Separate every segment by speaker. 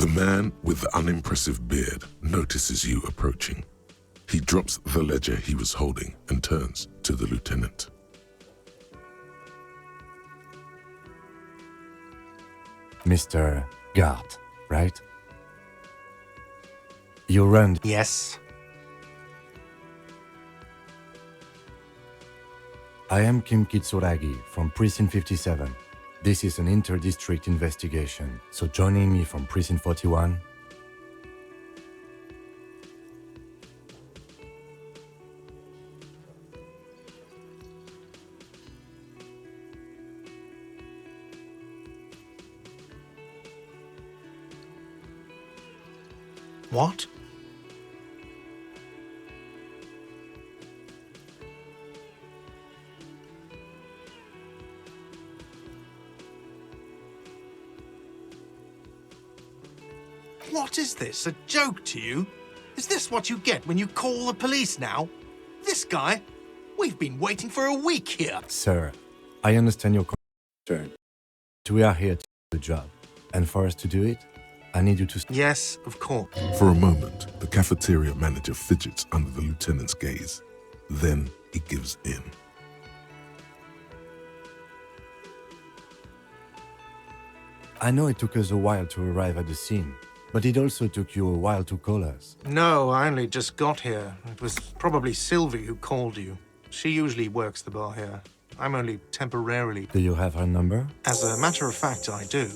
Speaker 1: The man with the unimpressive beard notices you approaching. He drops the ledger he was holding and turns to the lieutenant.
Speaker 2: Mr. Gart, right? You run...
Speaker 3: Yes.
Speaker 2: I am Kim Kitsuragi from Precinct 57. This is an inter-district investigation, so joining me from Precinct 41...
Speaker 3: What? What is this? A joke to you? Is this what you get when you call the police now? This guy? We've been waiting for a week here.
Speaker 2: Sir, I understand your concern. We are here to do the job, and for us to do it, I need you to...
Speaker 3: Yes, of course.
Speaker 1: For a moment, the cafeteria manager fidgets under the lieutenant's gaze. Then he gives in.
Speaker 2: I know it took us a while to arrive at the scene, but it also took you a while to call us.
Speaker 3: No, I only just got here. It was probably Sylvie who called you. She usually works the bar here. I'm only temporarily...
Speaker 2: Do you have her number?
Speaker 3: As a matter of fact, I do.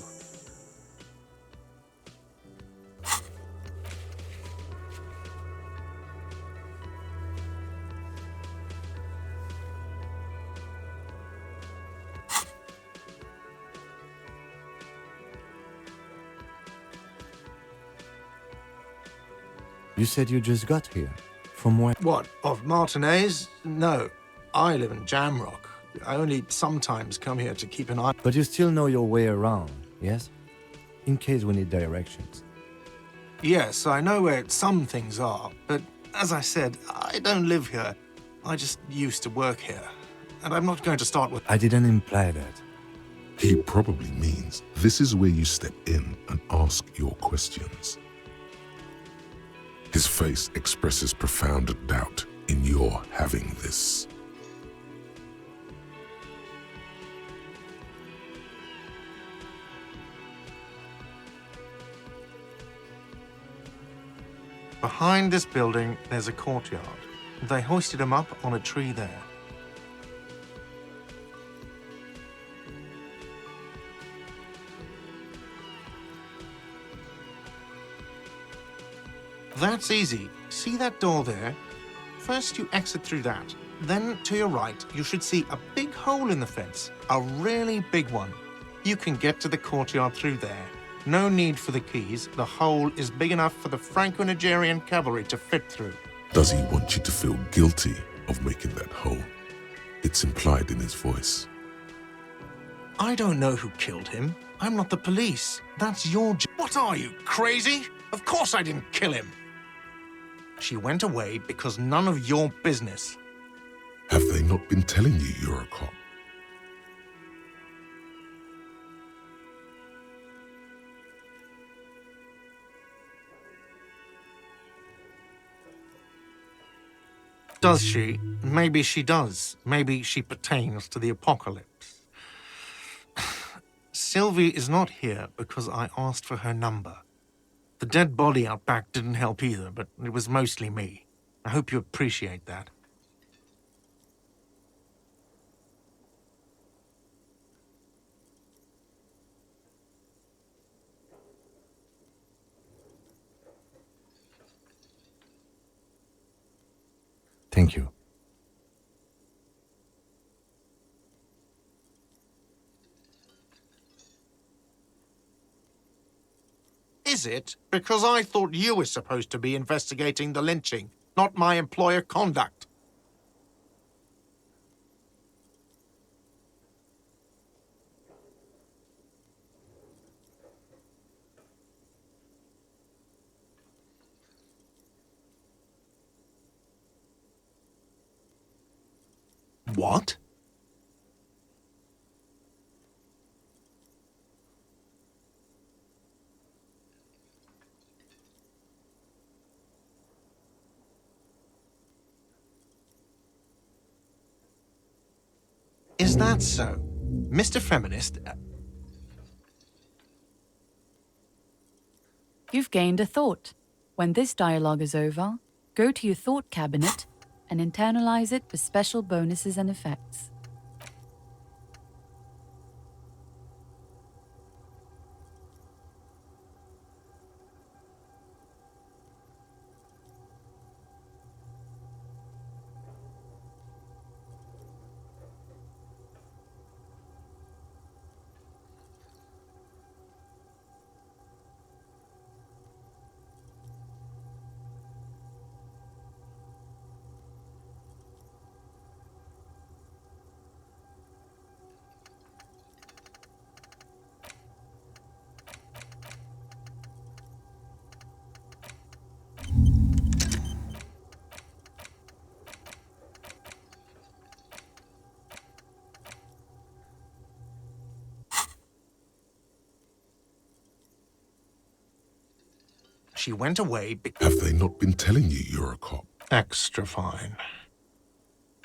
Speaker 2: You said you just got here. From where?
Speaker 3: What, of Martinez? No, I live in Jamrock. I only sometimes come here to keep an eye...
Speaker 2: But you still know your way around, yes? In case we need directions.
Speaker 3: Yes, I know where some things are, but as I said, I don't live here. I just used to work here, and I'm not going to start with...
Speaker 2: I didn't imply that.
Speaker 1: He probably means this is where you step in and ask your questions. His face expresses profound doubt in your having this.
Speaker 3: Behind this building, there's a courtyard. They hoisted him up on a tree there. That's easy. See that door there? First you exit through that. Then to your right, you should see a big hole in the fence. A really big one. You can get to the courtyard through there. No need for the keys. The hole is big enough for the Franco-Nigerian cavalry to fit through.
Speaker 1: Does he want you to feel guilty of making that hole? It's implied in his voice.
Speaker 3: I don't know who killed him. I'm not the police. That's your job. What are you, crazy? Of course I didn't kill him. She went away because none of your business.
Speaker 1: Have they not been telling you you're a cop?
Speaker 3: Does she? Maybe she does. Maybe she pertains to the apocalypse. Sylvie is not here because I asked for her number. The dead body out back didn't help either, but it was mostly me. I hope you appreciate that.
Speaker 2: Thank you.
Speaker 3: Is it? Because I thought you were supposed to be investigating the lynching, not my employer conduct. What? Is that so? Mr. Feminist,
Speaker 4: You've gained a thought. When this dialogue is over, go to your thought cabinet and internalize it with special bonuses and effects.
Speaker 3: she went away
Speaker 1: Have they not been telling you you're a cop?
Speaker 3: extra fine.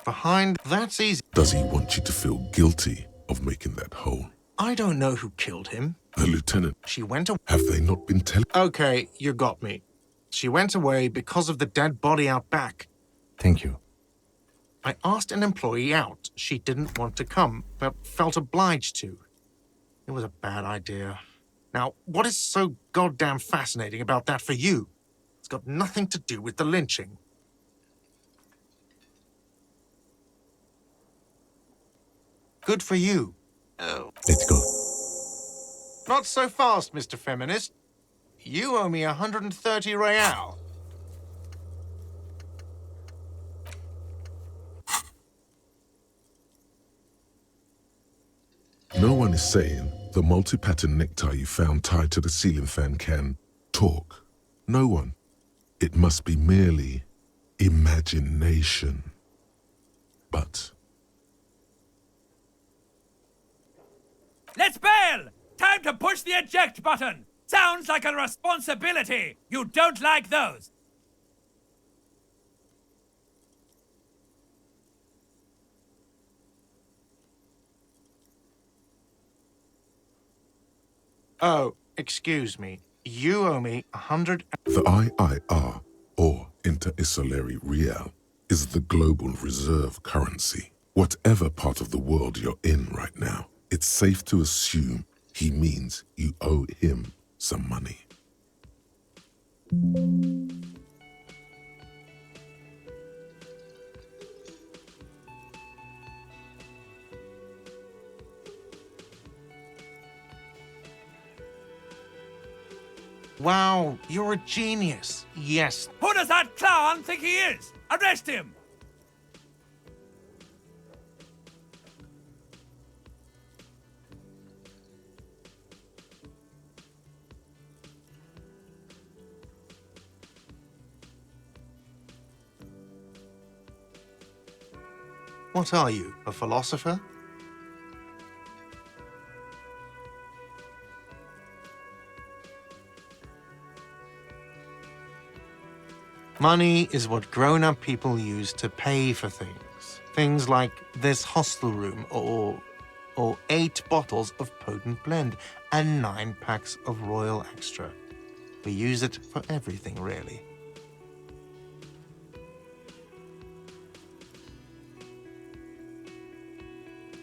Speaker 3: Behind, that's easy.
Speaker 1: Does he want you to feel guilty of making that hole?
Speaker 3: I don't know who killed him.
Speaker 1: The lieutenant.
Speaker 3: She went away.
Speaker 1: Have they not been telling?
Speaker 3: Okay, you got me. She went away because of the dead body out back.
Speaker 2: Thank you.
Speaker 3: I asked an employee out. She didn't want to come, but felt obliged to. It was a bad idea. Now, what is so goddamn fascinating about that for you? It's got nothing to do with the lynching. Good for you. Oh.
Speaker 2: Let's go.
Speaker 3: Not so fast, Mr. Feminist. You owe me 130 real.
Speaker 1: No one is saying the multi-pattern necktie you found tied to the ceiling fan can talk. No one. It must be merely imagination. But
Speaker 5: Let's bail! Time to push the eject button! Sounds like a responsibility! You don't like those!
Speaker 3: Oh, excuse me. You owe me 100...
Speaker 1: the IIR, or Inter-Isolary Real, is the global reserve currency. Whatever part of the world you're in right now, it's safe to assume he means you owe him some money.
Speaker 3: Wow, you're a genius. Yes.
Speaker 5: Who does that clown think he is? Arrest him!
Speaker 3: What are you, a philosopher? Money is what grown-up people use to pay for things. Things like this hostel room or 8 bottles of potent blend and 9 packs of Royal Extra. We use it for everything, really.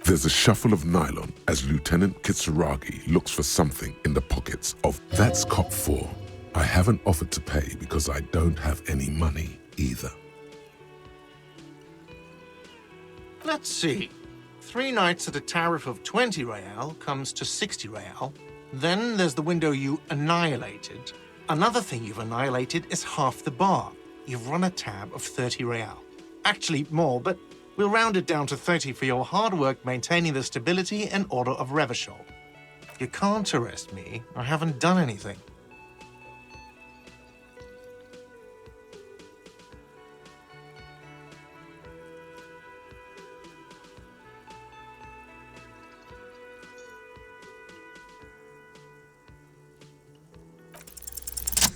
Speaker 1: There's a shuffle of nylon as Lieutenant Kitsuragi looks for something in the pockets of That's Cop 4. I haven't offered to pay because I don't have any money either.
Speaker 3: Let's see. 3 nights at a tariff of 20 real comes to 60 real. Then there's the window you annihilated. Another thing you've annihilated is half the bar. You've run a tab of 30 real. Actually, more, but we'll round it down to 30 for your hard work maintaining the stability and order of Revachol. You can't arrest me. I haven't done anything.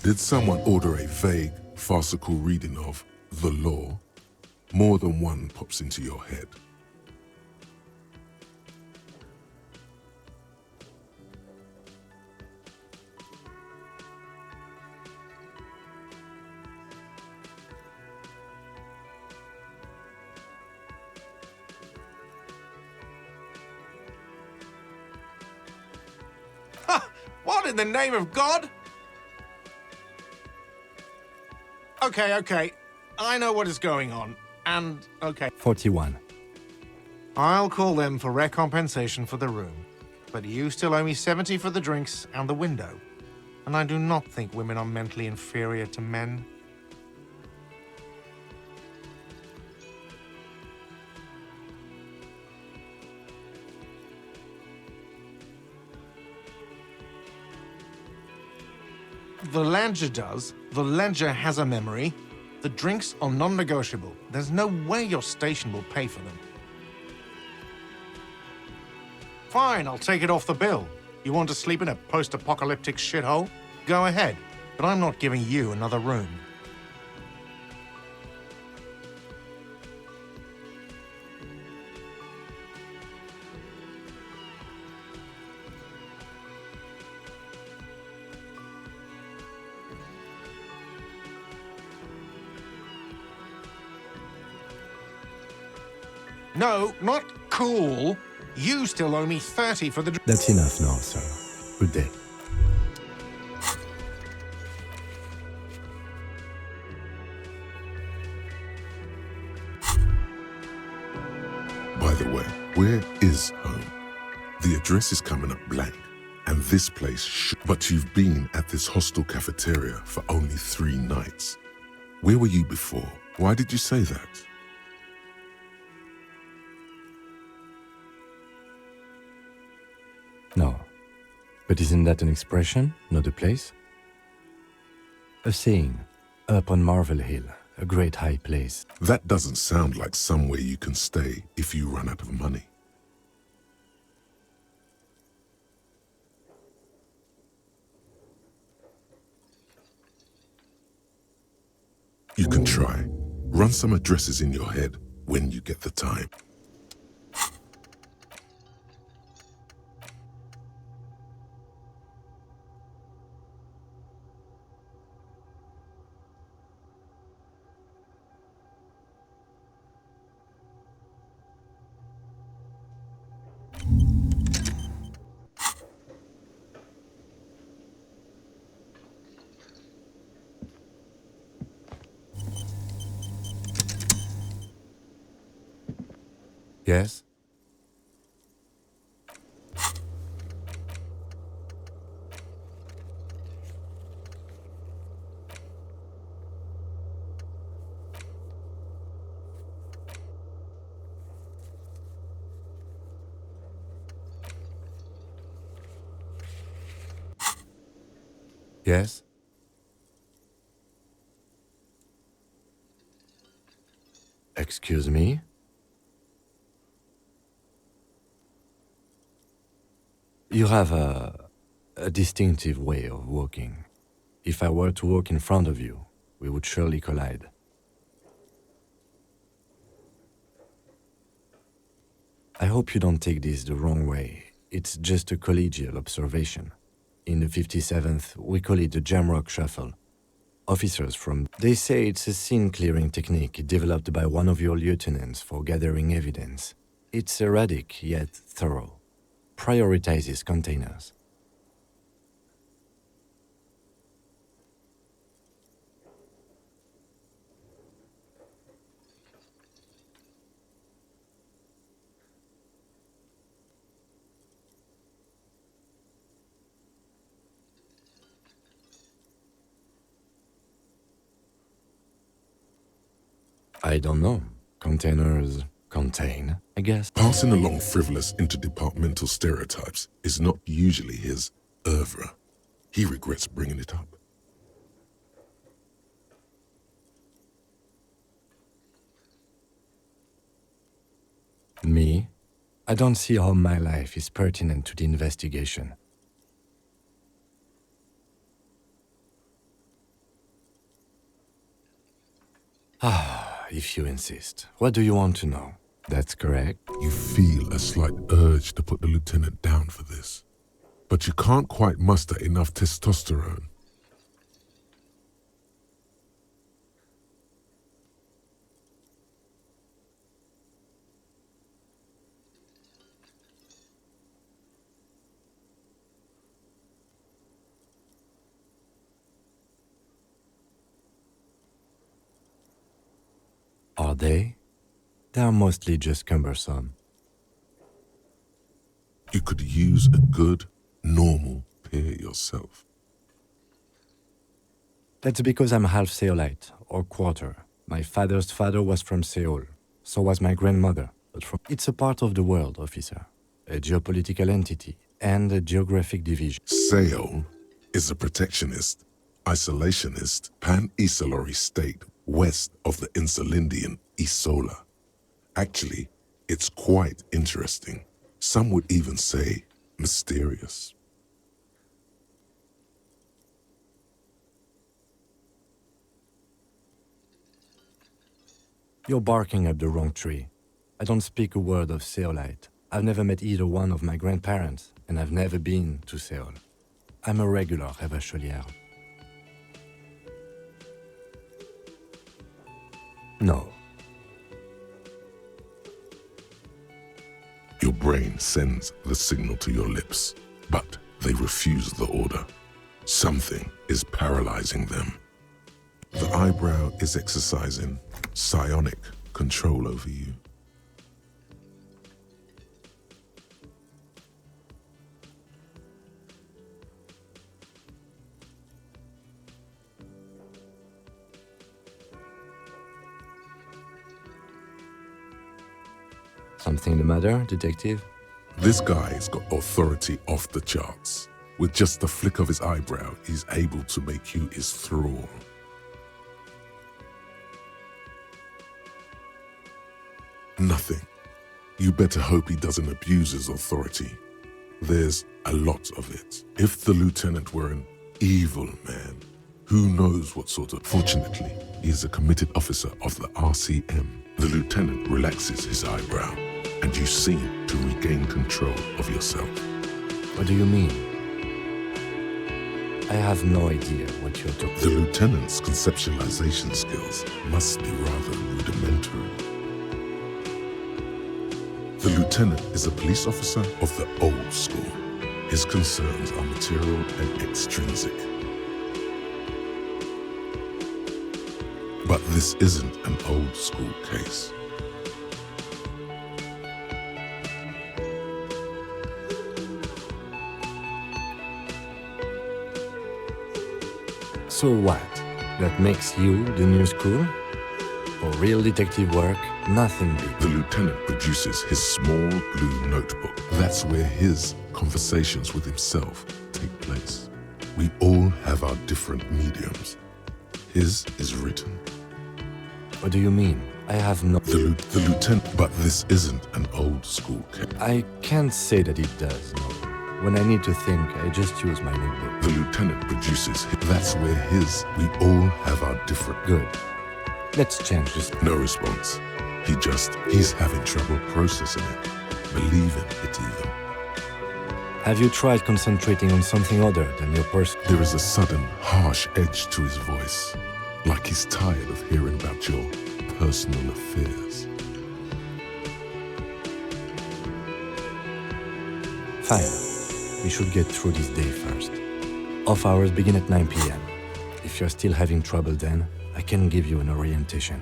Speaker 1: Did someone order a vague, farcical reading of the law? More than one pops into your head.
Speaker 3: What in the name of God? Okay. I know what is going on. And, okay.
Speaker 2: 41.
Speaker 3: I'll call them for recompensation for the room. But you still owe me 70 for the drinks and the window. And I do not think women are mentally inferior to men. The ledger does. The ledger has a memory. The drinks are non-negotiable. There's no way your station will pay for them. Fine, I'll take it off the bill. You want to sleep in a post-apocalyptic shithole? Go ahead, but I'm not giving you another room. No, not cool. You still owe me 30 for the...
Speaker 2: That's enough now, sir. Good day.
Speaker 1: By the way, where is home? The address is coming up blank, and this place but you've been at this hostel cafeteria for only 3 nights. Where were you before? Why did you say that?
Speaker 2: No. But isn't that an expression, not a place? A saying, up on Marvel Hill, a great high place.
Speaker 1: That doesn't sound like somewhere you can stay if you run out of money. You can try. Run some addresses in your head when you get the time.
Speaker 2: Yes? Yes? Excuse me? You have a distinctive way of walking. If I were to walk in front of you, we would surely collide. I hope you don't take this the wrong way. It's just a collegial observation. In the 57th, we call it the Jamrock Shuffle. Officers from... They say it's a scene-clearing technique developed by one of your lieutenants for gathering evidence. It's erratic, yet thorough. Prioritizes containers. I don't know. Containers contain, I guess.
Speaker 1: Passing along frivolous interdepartmental stereotypes is not usually his oeuvre. He regrets bringing it up.
Speaker 2: Me? I don't see how my life is pertinent to the investigation. If you insist. What do you want to know? That's correct.
Speaker 1: You feel a slight urge to put the lieutenant down for this, but you can't quite muster enough testosterone.
Speaker 2: they? They are mostly just cumbersome.
Speaker 1: You could use a good, normal peer yourself.
Speaker 2: That's because I'm half Seolite, or quarter. My father's father was from Seoul. So was my grandmother. But it's a part of the world, officer. A geopolitical entity and a geographic division.
Speaker 1: Seoul is a protectionist, isolationist, pan-Isolari state west of the Insulindian Isola. Actually, it's quite interesting. Some would even say mysterious.
Speaker 2: You're barking up the wrong tree. I don't speak a word of Seolite. I've never met either one of my grandparents, and I've never been to Seoul. I'm a regular Rêvacholière. No.
Speaker 1: Your brain sends the signal to your lips, but they refuse the order. Something is paralyzing them. The eyebrow is exercising psionic control over you.
Speaker 2: Something the matter, detective?
Speaker 1: This guy's got authority off the charts. With just the flick of his eyebrow, he's able to make you his thrall. Nothing. You better hope he doesn't abuse his authority. There's a lot of it. If the lieutenant were an evil man, who knows what sort of... Fortunately, he is a committed officer of the RCM. The lieutenant relaxes his eyebrow, and you seem to regain control of yourself.
Speaker 2: What do you mean? I have no idea what you're talking about.
Speaker 1: The lieutenant's conceptualization skills must be rather rudimentary. The lieutenant is a police officer of the old school. His concerns are material and extrinsic. But this isn't an old school case.
Speaker 2: So what? That makes you the new school? For real detective work, nothing beats.
Speaker 1: The lieutenant produces his small blue notebook. That's where his conversations with himself take place. We all have our different mediums. His is written.
Speaker 2: What do you mean? I have no...
Speaker 1: The lieutenant, but this isn't an old school case.
Speaker 2: I can't say that it does, no. When I need to think, I just use my notebook.
Speaker 1: The lieutenant produces his. That's where his. We all have our different.
Speaker 2: Good. Let's change this.
Speaker 1: No response. He's having trouble processing it, believing it even.
Speaker 2: Have you tried concentrating on something other than your personal?
Speaker 1: There is a sudden, harsh edge to his voice, like he's tired of hearing about your personal affairs.
Speaker 2: Fine. We should get through this day first. Off hours begin at 9 p.m. If you're still having trouble then, I can give you an orientation.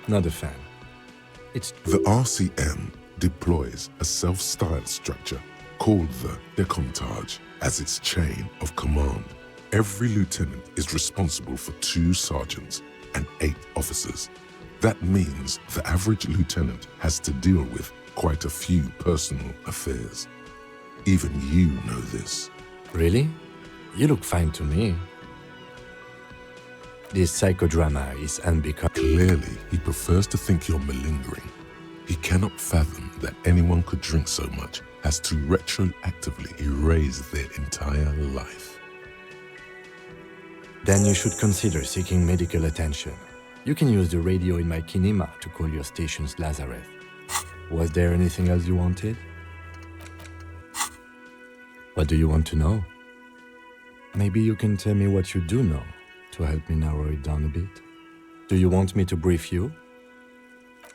Speaker 2: Not a fan. It's...
Speaker 1: The RCM deploys a self-styled structure called the Decomptage as its chain of command. Every lieutenant is responsible for 2 sergeants and 8 officers. That means the average lieutenant has to deal with quite a few personal affairs. Even you know this.
Speaker 2: Really? You look fine to me. This psychodrama is unbecoming.
Speaker 1: Clearly, he prefers to think you're malingering. He cannot fathom that anyone could drink so much as to retroactively erase their entire life.
Speaker 2: Then you should consider seeking medical attention. You can use the radio in my kinema to call your station's Lazareth. Was there anything else you wanted? What do you want to know? Maybe you can tell me what you do know to help me narrow it down a bit. Do you want me to brief you?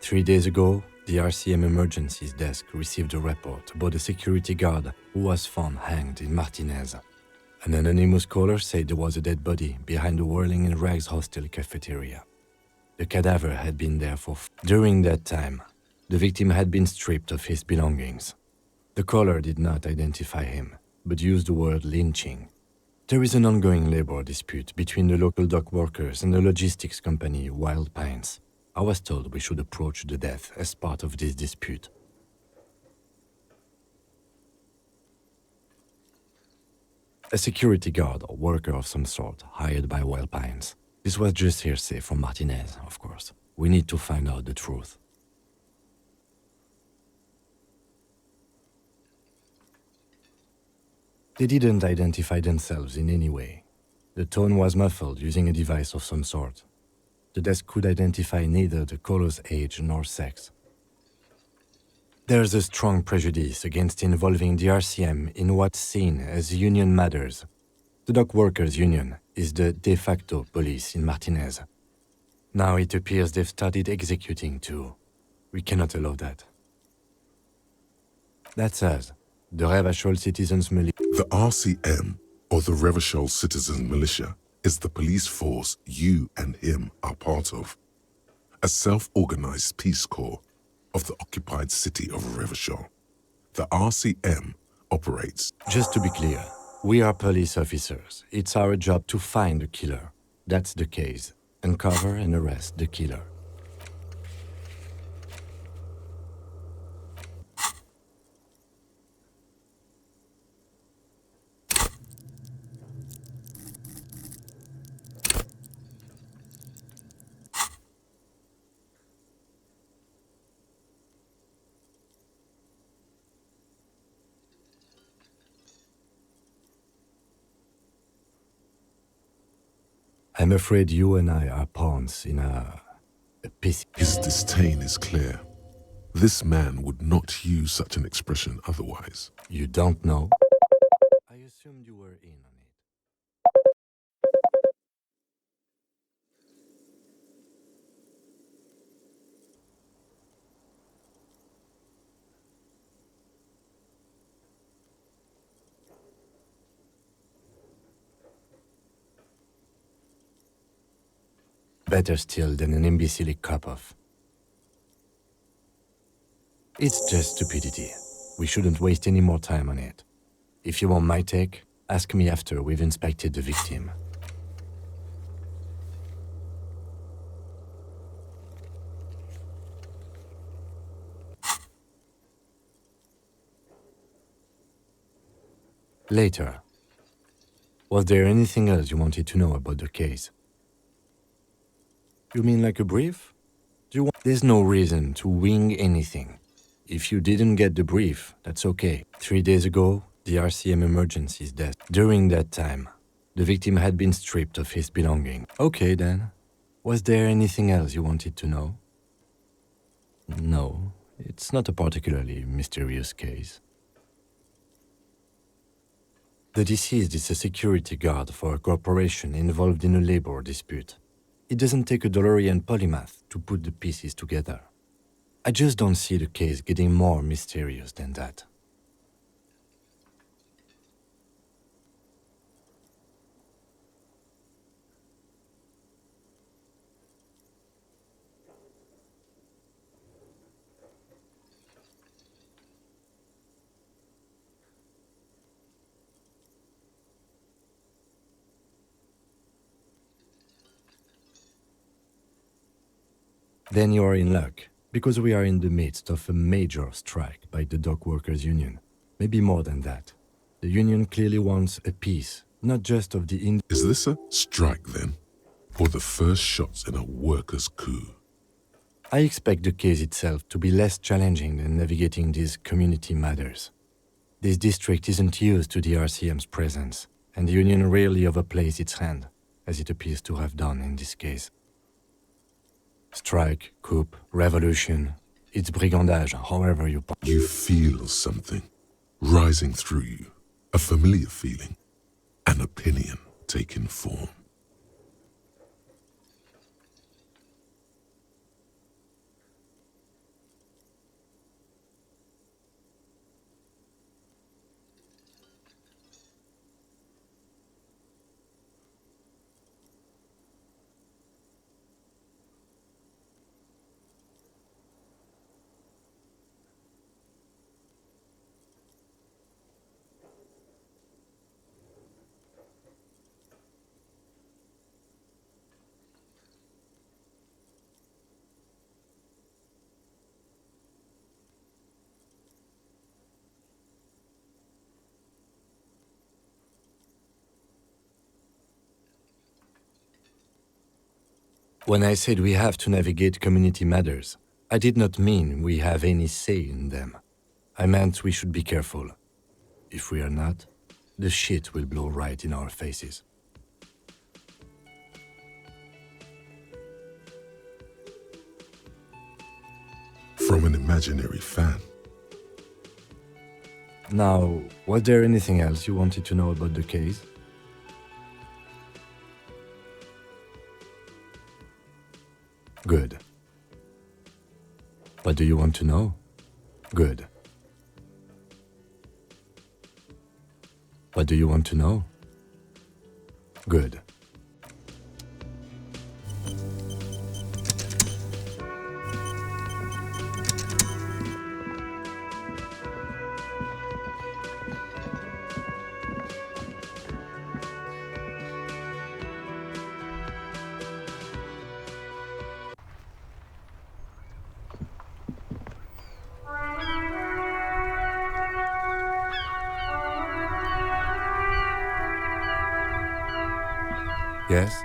Speaker 2: 3 days ago, the RCM Emergencies Desk received a report about a security guard who was found hanged in Martinez. An anonymous caller said there was a dead body behind the Whirling in Rags hostel cafeteria. The cadaver had been there for... During that time, the victim had been stripped of his belongings. The caller did not identify him, but used the word lynching. There is an ongoing labor dispute between the local dock workers and the logistics company Wild Pines. I was told we should approach the death as part of this dispute. A security guard or worker of some sort hired by Wild Pines. This was just hearsay from Martinez, of course. We need to find out the truth. They didn't identify themselves in any way. The tone was muffled using a device of some sort. The desk could identify neither the caller's age nor sex. There's a strong prejudice against involving the RCM in what's seen as union matters. The dock workers' union is the de facto police in Martinez. Now it appears they've started executing too. We cannot allow that. That's us, the Revachol Citizens Militia.
Speaker 1: The RCM, or the Revachol Citizen Militia, is the police force you and him are part of. A self-organized peace corps of the occupied city of Revachol. The RCM operates...
Speaker 2: Just to be clear, we are police officers. It's our job to find the killer. That's the case. Uncover and arrest the killer. I'm afraid you and I are pawns in a piece.
Speaker 1: His disdain is clear. This man would not use such an expression otherwise.
Speaker 2: You don't know? I assumed you were in on it. Better still than an imbecilic cop-off. It's just stupidity. We shouldn't waste any more time on it. If you want my take, ask me after we've inspected the victim. Later. Was there anything else you wanted to know about the case? You mean like a brief? There's no reason to wing anything. If you didn't get the brief, that's okay. 3 days ago, the RCM Emergencies Desk. During that time, the victim had been stripped of his belongings. Okay then. Was there anything else you wanted to know? No, it's not a particularly mysterious case. The deceased is a security guard for a corporation involved in a labor dispute. It doesn't take a DeLorean polymath to put the pieces together. I just don't see the case getting more mysterious than that. Then you are in luck, because we are in the midst of a major strike by the dock workers' union. Maybe more than that. The union clearly wants a peace, not just of the...
Speaker 1: Is this a strike then? Or the first shots in a workers' coup?
Speaker 2: I expect the case itself to be less challenging than navigating these community matters. This district isn't used to the RCM's presence, and the union rarely overplays its hand, as it appears to have done in this case. Strike, coup, revolution, it's brigandage, however you...
Speaker 1: You feel something rising through you, a familiar feeling, an opinion taking form.
Speaker 2: When I said we have to navigate community matters, I did not mean we have any say in them. I meant we should be careful. If we are not, the shit will blow right in our faces.
Speaker 1: From an imaginary fan.
Speaker 2: Now, was there anything else you wanted to know about the case? Good. What do you want to know? Good. What do you want to know? Good. Yes?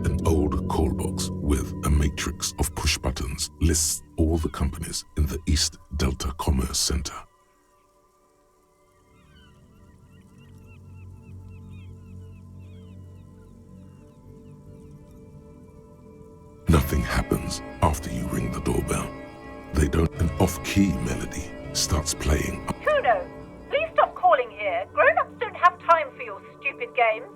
Speaker 1: An old call box with a matrix of push buttons lists all the companies in the East Delta Commerce Center. Nothing happens after you ring the doorbell. They don't. An off-key melody starts playing.
Speaker 6: Kuno, please stop calling here. Grown-ups don't have time for your stupid games.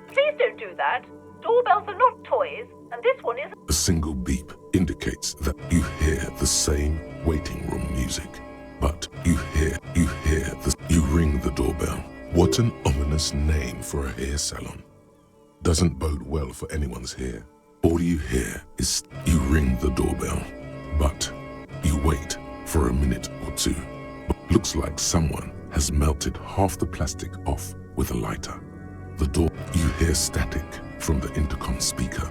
Speaker 6: Please don't do that. Doorbells are not toys, and this one is...
Speaker 1: A single beep indicates that you hear the same waiting room music. But you ring the doorbell. What an ominous name for a hair salon. Doesn't bode well for anyone's hair. All you hear is you ring the doorbell, but you wait for a minute or two. Looks like someone has melted half the plastic off with a lighter. You hear static from the intercom speaker.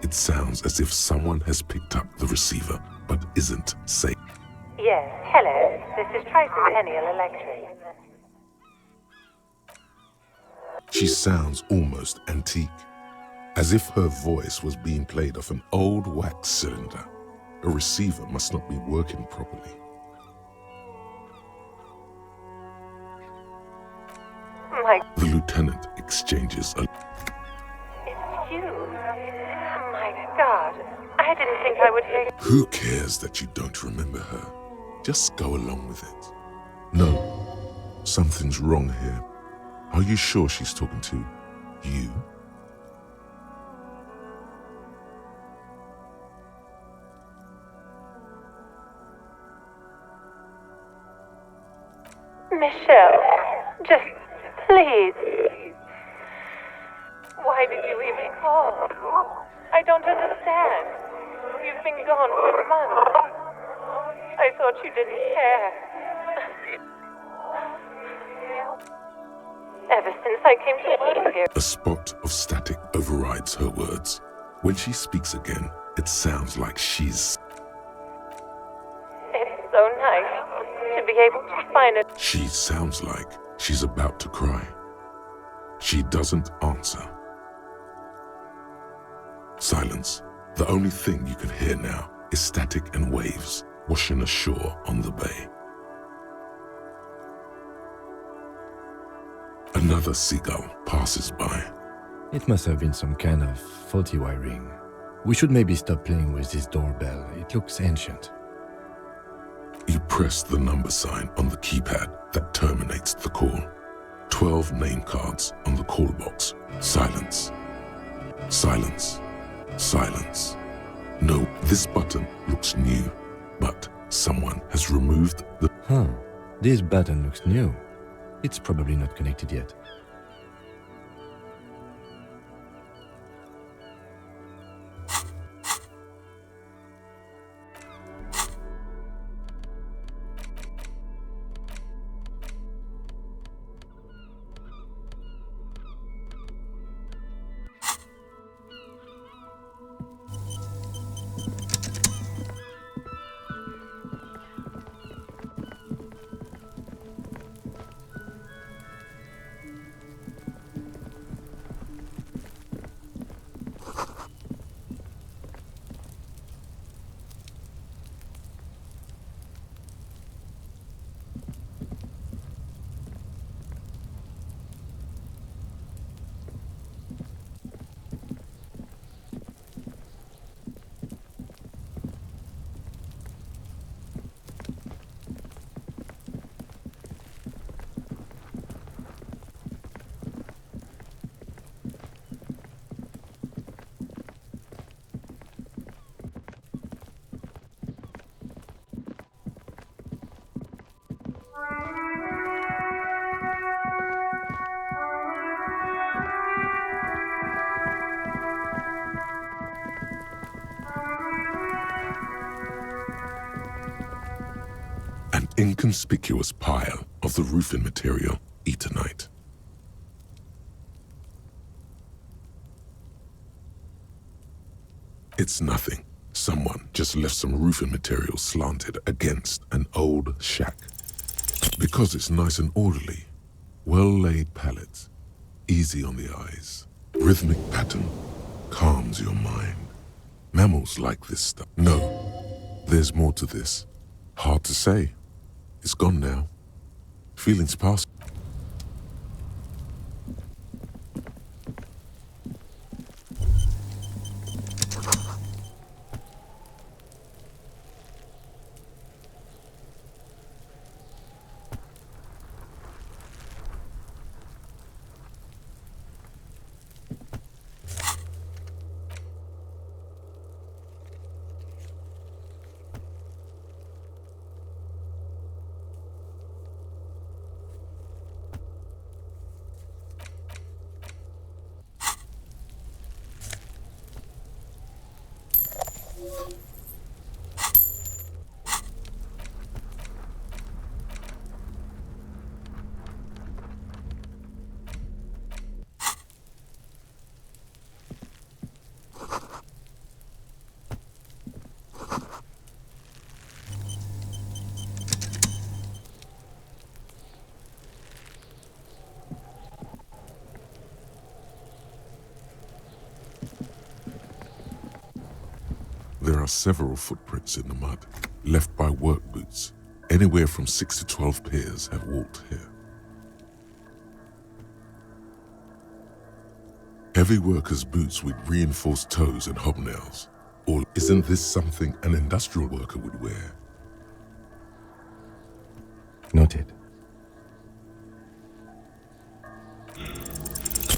Speaker 1: It sounds as if someone has picked up the receiver, but isn't safe.
Speaker 6: Yes, hello. This is Tricentennial Electric.
Speaker 1: She sounds almost antique, as if her voice was being played off an old wax cylinder. A receiver must not be working properly. The lieutenant exchanges a...
Speaker 6: It's you. My God. I didn't think I would hear you.
Speaker 1: Who cares that you don't remember her? Just go along with it. No, something's wrong here. Are you sure she's talking to you?
Speaker 6: Michelle, just please. Why did you even call? I don't understand. You've been gone for months. I thought you didn't care. Ever since I came to work here.
Speaker 1: A spot of static overrides her words. When she speaks again, it sounds like she's...
Speaker 6: It's so nice to be able to find it.
Speaker 1: She sounds like She's about to cry. She doesn't answer. Silence. The only thing you can hear now is static and waves washing ashore on the bay. Another seagull passes by.
Speaker 2: It must have been some kind of faulty wiring. We should maybe stop playing with this doorbell. It looks ancient.
Speaker 1: You press the number sign on the keypad that terminates the call. 12 name cards on the call box. Silence. Silence. Silence. No, this button looks new, but someone has removed the...
Speaker 2: This button looks new. It's probably not connected yet.
Speaker 1: An inconspicuous pile of the roofing material, Eternite. It's nothing. Someone just left some roofing material slanted against an old shack. Because it's nice and orderly, well-laid pallets, easy on the eyes. Rhythmic pattern calms your mind. Mammals like this stuff. No, there's more to this. Hard to say. It's gone now. Feelings past. There are several footprints in the mud, left by work boots. Anywhere from 6 to 12 pairs have walked here. Heavy workers' boots with reinforced toes and hobnails. Or isn't this something an industrial worker would wear?
Speaker 2: Noted.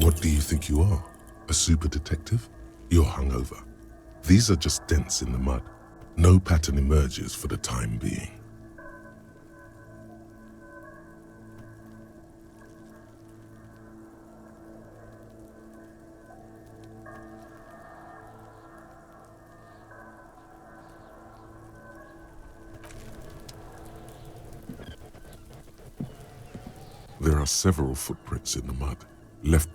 Speaker 1: What do you think you are? A super detective? You're hungover. These are just dents in the mud. No pattern emerges for the time being. There are several footprints in the mud, left.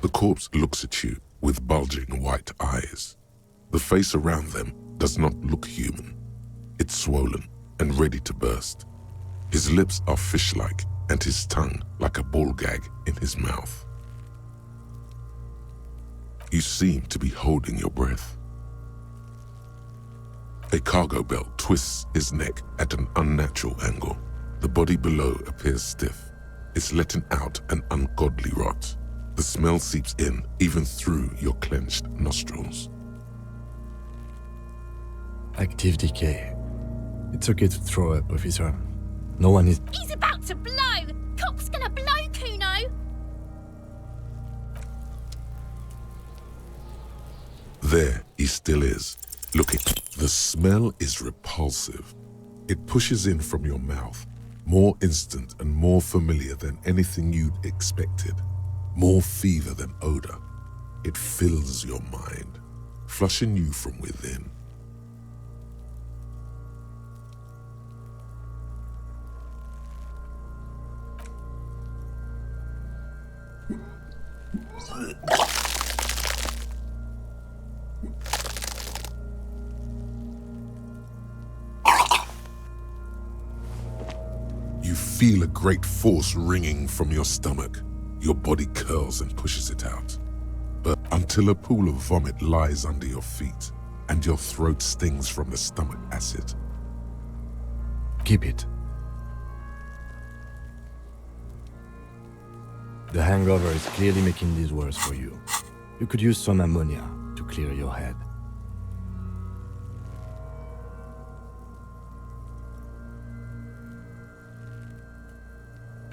Speaker 1: The corpse looks at you with bulging white eyes. The face around them does not look human. It's swollen and ready to burst. His lips are fish-like and his tongue like a ball gag in his mouth. You seem to be holding your breath. A cargo belt twists his neck at an unnatural angle. The body below appears stiff. It's letting out an ungodly rot. The smell seeps in even through your clenched nostrils.
Speaker 2: Active decay. It's okay to throw up, officer. No one is...
Speaker 7: He's about to blow! Cock's gonna blow, Kuno!
Speaker 1: There he still is, looking. The smell is repulsive. It pushes in from your mouth, more instant and more familiar than anything you'd expected. More fever than odor. It fills your mind, flushing you from within. You feel a great force ringing from your stomach. Your body curls and pushes it out. But until a pool of vomit lies under your feet and your throat stings from the stomach acid.
Speaker 2: Keep it. The hangover is clearly making this worse for you. You could use some ammonia to clear your head.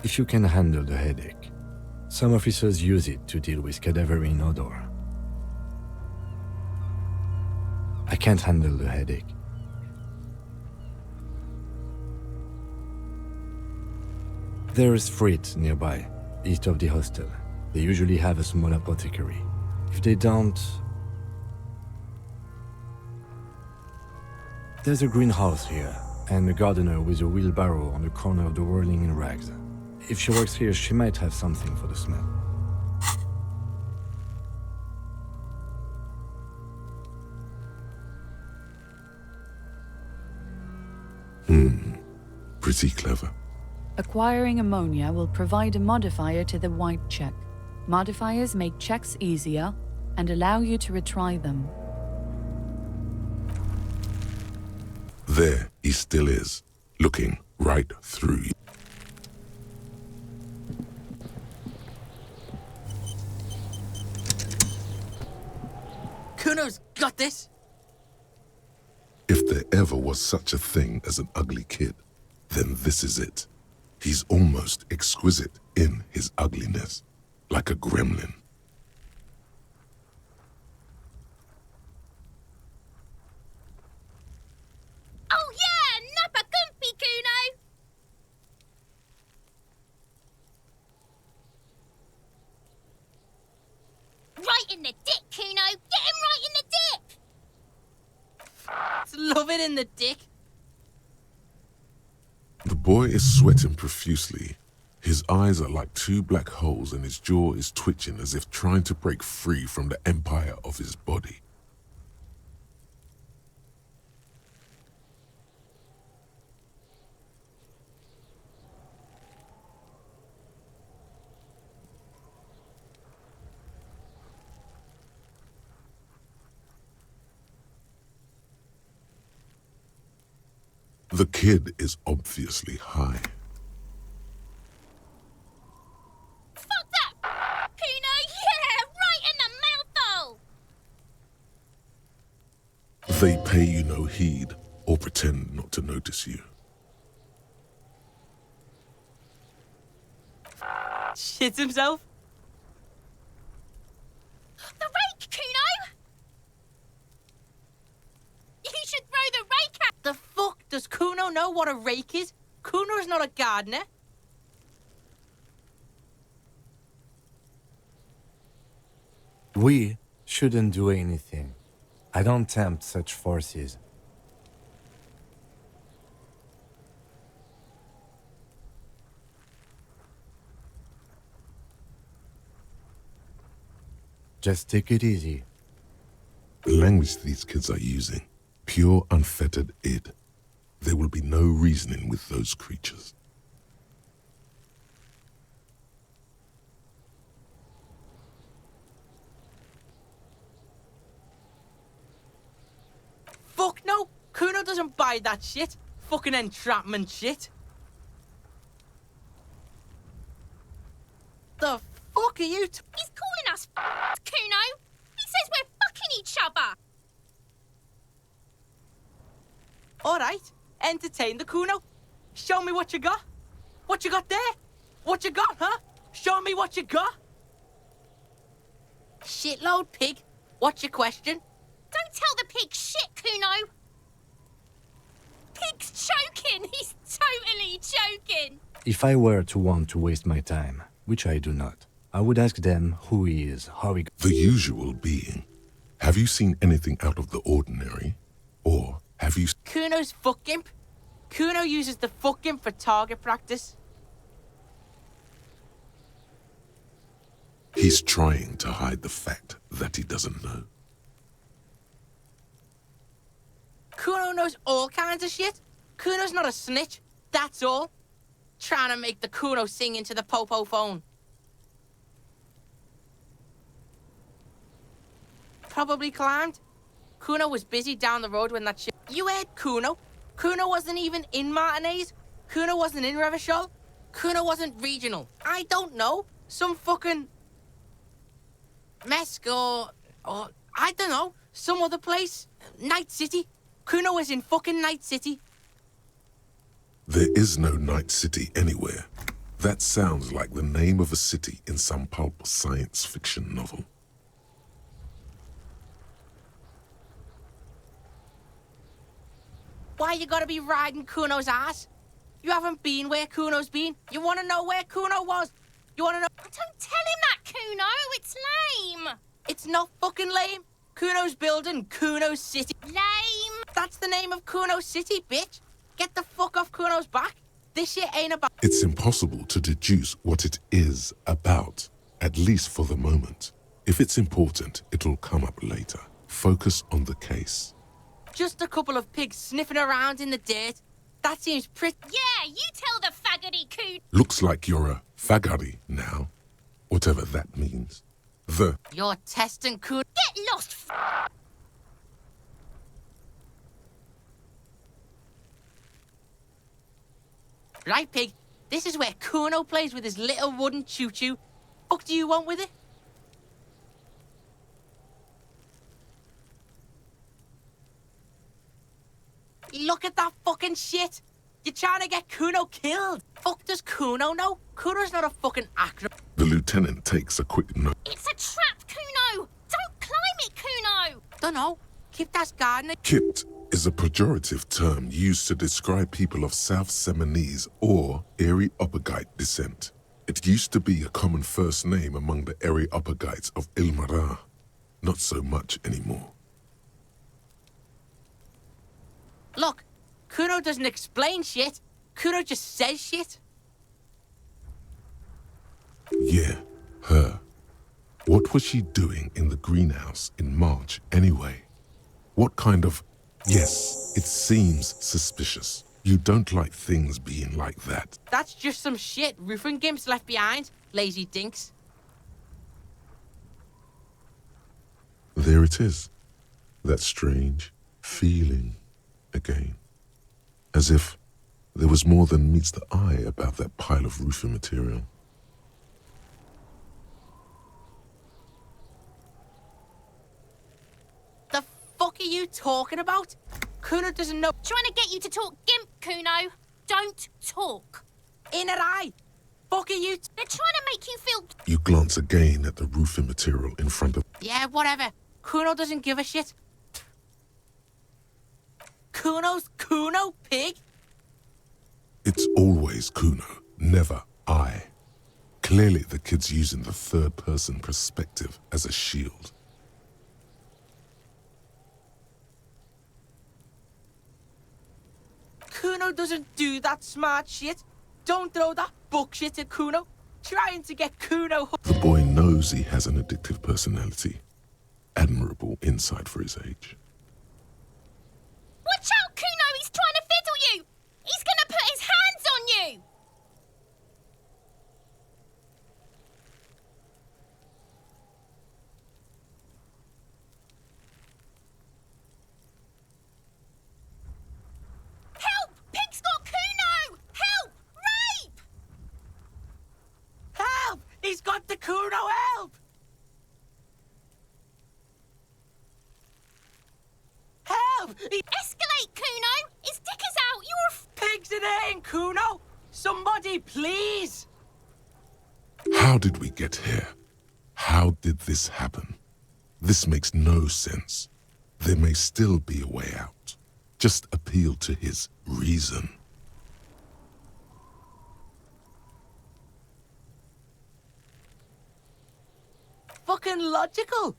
Speaker 2: If you can handle the headache, some officers use it to deal with cadaverine odor. I can't handle the headache. There is Frit nearby, east of the hostel. They usually have a small apothecary. If they don't... There's a greenhouse here, and a gardener with a wheelbarrow on the corner of the whirling in rags. If she works here, she might have something for the smell.
Speaker 1: Pretty clever.
Speaker 4: Acquiring ammonia will provide a modifier to the white check. Modifiers make checks easier and allow you to retry them.
Speaker 1: There he still is, looking right through you.
Speaker 8: Kuno's got this!
Speaker 1: If there ever was such a thing as an ugly kid, then this is it. He's almost exquisite in his ugliness, like a gremlin.
Speaker 7: Oh yeah! Nappa Gumpy, Kuno! Right in the dick, Kuno! Get him right in the dick!
Speaker 8: Love it in the dick.
Speaker 1: The boy is sweating profusely. His eyes are like two black holes and his jaw is twitching as if trying to break free from the empire of his body. The kid is obviously high.
Speaker 7: Fuck that! Kuno, yeah! Right in the mouthhole!
Speaker 1: They pay you no heed or pretend not to notice you.
Speaker 8: Shits himself?
Speaker 7: The rake, Kuno! You should throw the rake at...
Speaker 8: The fuck? Does Kuno know what a rake is? Kuno's not a gardener.
Speaker 2: We shouldn't do anything. I don't tempt such forces. Just take it easy.
Speaker 1: The language these kids are using, pure unfettered id. There will be no reasoning with those creatures.
Speaker 8: Fuck no! Kuno doesn't buy that shit. Fucking entrapment shit. The fuck are you
Speaker 7: He's calling us Kuno. He says we're fucking each other.
Speaker 8: Alright, entertain the Kuno. Show me what you got. What you got there? What you got, huh? Show me what you got. Shitload pig. What's your question?
Speaker 7: Don't tell the pig shit, Kuno. Pig's choking. He's totally choking.
Speaker 2: If I were to want to waste my time, which I do not, I would ask them who he is, how he...
Speaker 1: The usual being. Have you seen anything out of the ordinary? Or have you...
Speaker 8: Kuno's fuck gimp. Kuno uses the fuck gimp for target practice.
Speaker 1: He's trying to hide the fact that he doesn't know.
Speaker 8: Kuno knows all kinds of shit. Kuno's not a snitch, that's all. Trying to make the Kuno sing into the popo phone. Probably climbed. Kuno was busy down the road when that shit... You heard Kuno? Kuno wasn't even in Martinez. Kuno wasn't in Revachol. Kuno wasn't regional. I don't know. Some fucking... Mesk or I don't know. Some other place. Night City. Kuno was in fucking Night City.
Speaker 1: There is no Night City anywhere. That sounds like the name of a city in some pulp science fiction novel.
Speaker 8: Why you gotta be riding Kuno's ass? You haven't been where Kuno's been. You wanna know where Kuno was? You wanna know...
Speaker 7: Don't tell him that, Kuno. It's lame.
Speaker 8: It's not fucking lame. Kuno's building Kuno's City.
Speaker 7: Lame.
Speaker 8: That's the name of Kuno's City, bitch. Get the fuck off Kuno's back. This shit ain't about...
Speaker 1: It's impossible to deduce what it is about, at least for the moment. If it's important, it'll come up later. Focus on the case.
Speaker 8: Just a couple of pigs sniffing around in the dirt. That seems pretty...
Speaker 7: Yeah, you tell the faggoty Kuno.
Speaker 1: Looks like you're a faggoty now, whatever that means.
Speaker 8: You're testing Kuno...
Speaker 7: Get lost,
Speaker 8: Right, pig. This is where Kuno plays with his little wooden choo-choo. Fuck do you want with it? Look at that fucking shit. You're trying to get Kuno killed. Fuck does Kuno know? Kuno's not a fucking actor.
Speaker 1: The lieutenant takes a quick note.
Speaker 7: It's a trap, Kuno. Don't climb it, Kuno.
Speaker 8: Dunno. Keep that gardener.
Speaker 1: Kipt is a pejorative term used to describe people of South Seminese or Areopagite descent. It used to be a common first name among the Areopagites of Ilmara. Not so much anymore.
Speaker 8: Look, Kuno doesn't explain shit. Kuno just says shit.
Speaker 1: Yeah, her. What was she doing in the greenhouse in March anyway? What kind of... Yes, it seems suspicious. You don't like things being like that.
Speaker 8: That's just some shit roofing gimps left behind, lazy dinks.
Speaker 1: There it is. That strange feeling again. As if there was more than meets the eye about that pile of roofing material.
Speaker 8: The fuck are you talking about? Kuno doesn't know.
Speaker 7: Trying to get you to talk gimp, Kuno. Don't talk.
Speaker 8: In her eye. Fuck are you?
Speaker 7: They're trying to make you feel...
Speaker 1: You glance again at the roofing material in front of...
Speaker 8: Yeah, whatever. Kuno doesn't give a shit. Kuno's Kuno, pig?
Speaker 1: It's always Kuno, never I. Clearly the kid's using the third-person perspective as a shield.
Speaker 8: Kuno doesn't do that smart shit. Don't throw that buck shit at Kuno. Trying to get Kuno...
Speaker 1: The boy knows knows he has an addictive personality. Admirable insight for his age.
Speaker 7: Watch out, Kuno! He's trying to fiddle you! He's gonna put his hands on you! Help! Pig's got Kuno! Help! Rape!
Speaker 8: Help! He's got the Kuno, help! Help!
Speaker 7: Escalate, Kuno! His dick is out! You're
Speaker 8: Pigs in here in Kuno! Somebody, please!
Speaker 1: How did we get here? How did this happen? This makes no sense. There may still be a way out. Just appeal to his reason.
Speaker 8: Fucking logical!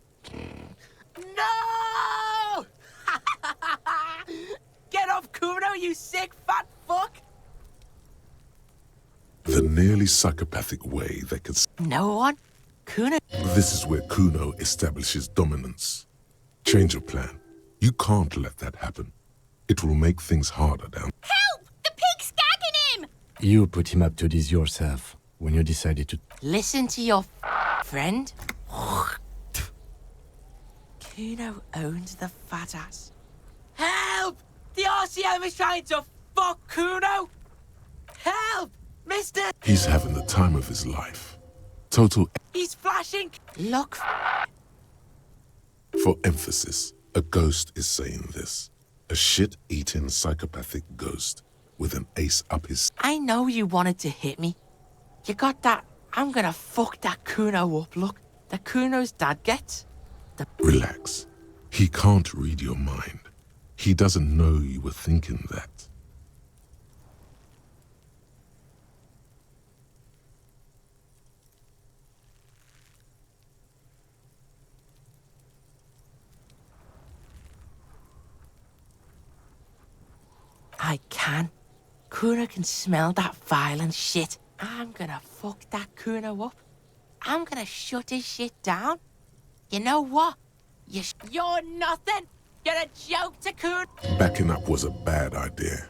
Speaker 8: No! Get off Kuno, you sick fat fuck!
Speaker 1: The nearly psychopathic way they could...
Speaker 8: No one? Kuno?
Speaker 1: This is where Kuno establishes dominance. Change of plan. You can't let that happen. It will make things harder down.
Speaker 7: Help! The pig's gagging him!
Speaker 2: You put him up to this yourself when you decided to...
Speaker 8: Listen to your friend. Kuno owns the fat ass. Help! The RCM is trying to fuck Kuno! Help! Mister!
Speaker 1: He's having the time of his life. Total...
Speaker 8: He's flashing! Look!
Speaker 1: For emphasis, a ghost is saying this. A shit-eating psychopathic ghost with an ace up his...
Speaker 8: I know you wanted to hit me. You got that, I'm gonna fuck that Kuno up look that Kuno's dad gets.
Speaker 1: Relax. He can't read your mind. He doesn't know you were thinking that.
Speaker 8: I can. Kuno can smell that violent shit. I'm gonna fuck that Kuno up. I'm gonna shut his shit down. You know what? You're nothing. You're a joke to Kuno.
Speaker 1: Backing up was a bad idea.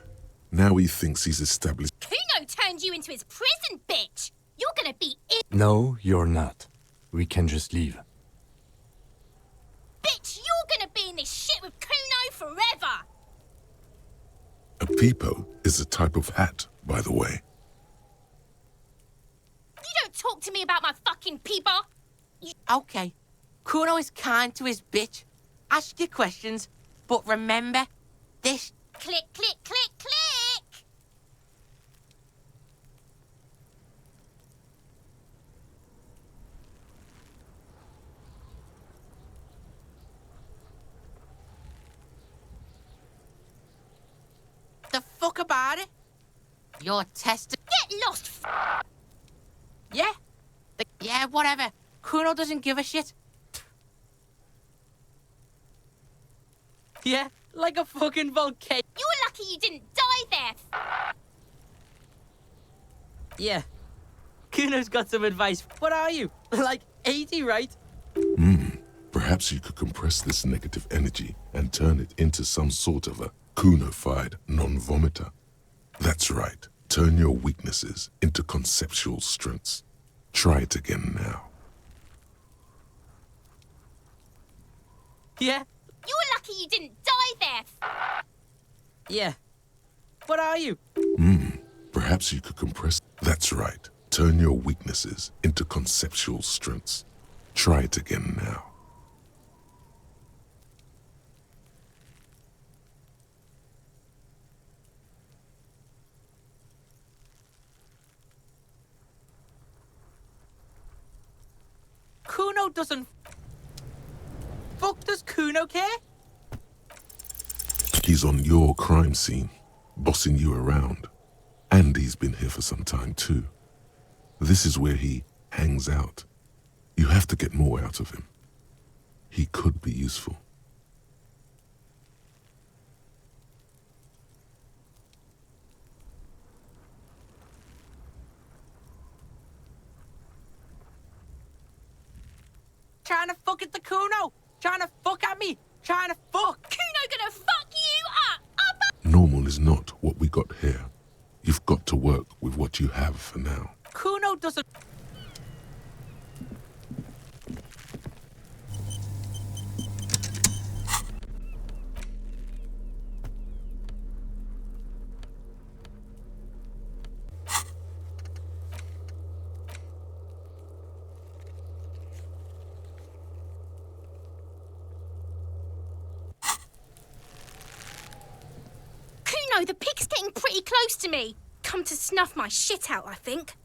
Speaker 1: Now he thinks he's established...
Speaker 7: Kuno turned you into his prison, bitch! You're gonna be in...
Speaker 2: No, you're not. We can just leave.
Speaker 7: Bitch, you're gonna be in this shit with Kuno forever!
Speaker 1: A peepo is a type of hat, by the way.
Speaker 7: You don't talk to me about my fucking people!
Speaker 8: Okay. Kuno is kind to his bitch. Ask your questions, but remember, this...
Speaker 7: Click, click, click, click!
Speaker 8: The fuck about it? You're testing...
Speaker 7: Get lost,
Speaker 8: Yeah? Yeah, whatever. Kuno doesn't give a shit. Yeah, like a fucking volcano.
Speaker 7: You're lucky you didn't die there!
Speaker 8: Yeah. Kuno's got some advice. What are you? Like 80, right?
Speaker 1: Perhaps you could compress this negative energy and turn it into some sort of a Kuno-fied non-vomiter. That's right. Turn your weaknesses into conceptual strengths. Try it again now.
Speaker 8: Yeah?
Speaker 7: You're lucky you didn't die there!
Speaker 8: Yeah. What are you?
Speaker 1: Perhaps you could compress... That's right. Turn your weaknesses into conceptual strengths. Try it again now.
Speaker 8: Kuno doesn't... Fuck does Kuno care?
Speaker 1: He's on your crime scene, bossing you around. And he's been here for some time too. This is where he hangs out. You have to get more out of him. He could be useful.
Speaker 8: trying to fuck at the Kuno. Trying to fuck at me. Trying to fuck.
Speaker 7: Kuno gonna fuck you up.
Speaker 1: Normal is not what we got here. You've got to work with what you have for now.
Speaker 8: Kuno doesn't...
Speaker 7: Kuno, the pig's getting pretty close to me. Come to snuff my shit out, I think.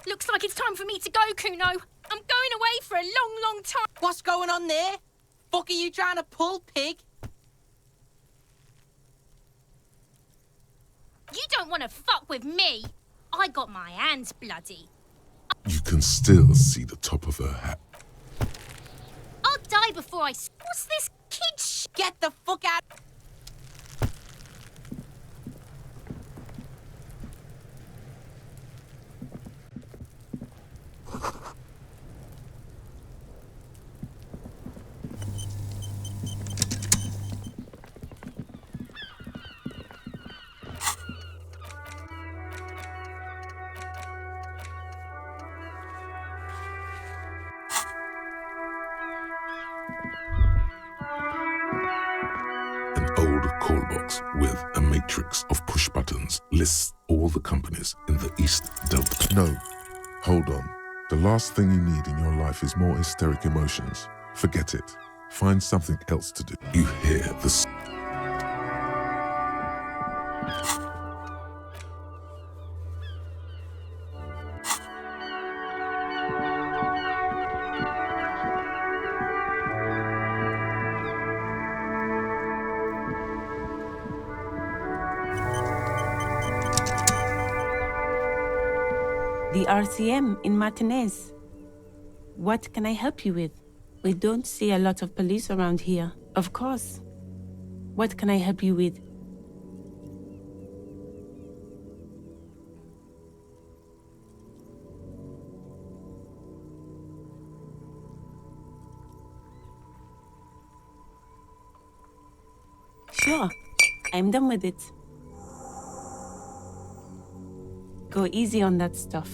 Speaker 7: Looks like it's time for me to go, Kuno. I'm going away for a long, long time.
Speaker 8: What's going on there? Fuck are you trying to pull, pig?
Speaker 7: You don't want to fuck with me. I got my hands bloody.
Speaker 1: You can still see the top of her hat.
Speaker 7: I'll die before I... What's this kid
Speaker 8: Get the fuck out...
Speaker 1: An old call box with a matrix of push buttons lists all the companies in the East Delta. No, hold on. The last thing you need in your life is more hysteric emotions. Forget it. Find something else to do. You hear the...
Speaker 9: The RCM in Martinez. What can I help you with? We don't see a lot of police around here. Of course. What can I help you with? Sure, I'm done with it. Go easy on that stuff.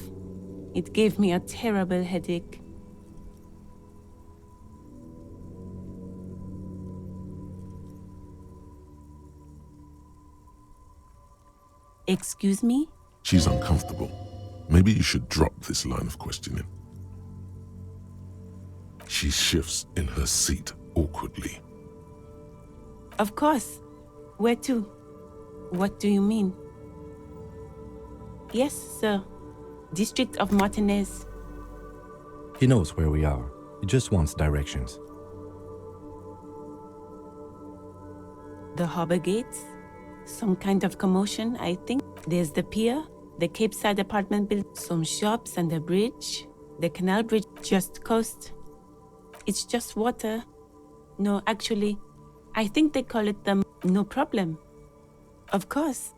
Speaker 9: It gave me a terrible headache. Excuse me?
Speaker 1: She's uncomfortable. Maybe you should drop this line of questioning. She shifts in her seat awkwardly.
Speaker 9: Of course. Where to? What do you mean? Yes, sir. District of Martinez.
Speaker 2: He knows where we are. He just wants directions.
Speaker 9: The harbor gates? Some kind of commotion, I think. There's the pier, the Cape Side apartment building, some shops and a bridge. The canal bridge just coast. It's just water. No, actually, I think they call it the no problem. Of course.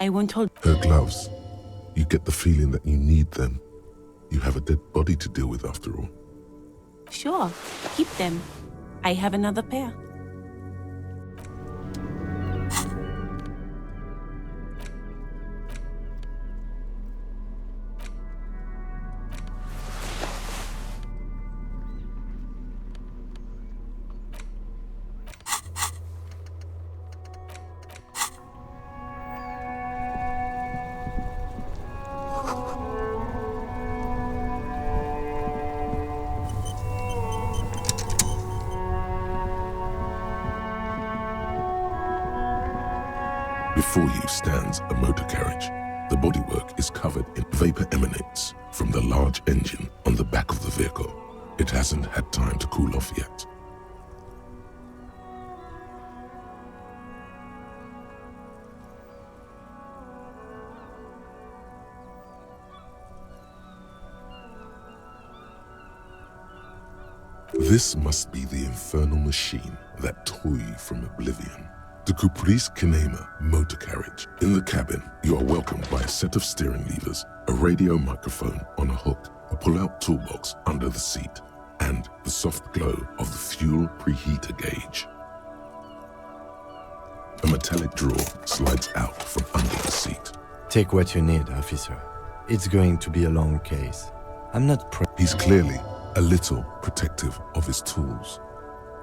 Speaker 9: I won't hold...
Speaker 1: Her gloves. You get the feeling that you need them. You have a dead body to deal with after all.
Speaker 9: Sure, keep them. I have another pair.
Speaker 1: Before you stands a motor carriage. The bodywork is covered in vapor emanates from the large engine on the back of the vehicle. It hasn't had time to cool off yet. This must be the infernal machine that tore you from oblivion. The Caprice Kinema motor carriage. In the cabin, you are welcomed by a set of steering levers, a radio microphone on a hook, a pull-out toolbox under the seat. and the soft glow of the fuel preheater gauge. A metallic drawer slides out from under the seat.
Speaker 2: Take what you need, officer. It's going to be a long case. I'm not
Speaker 1: He's clearly a little protective of his tools.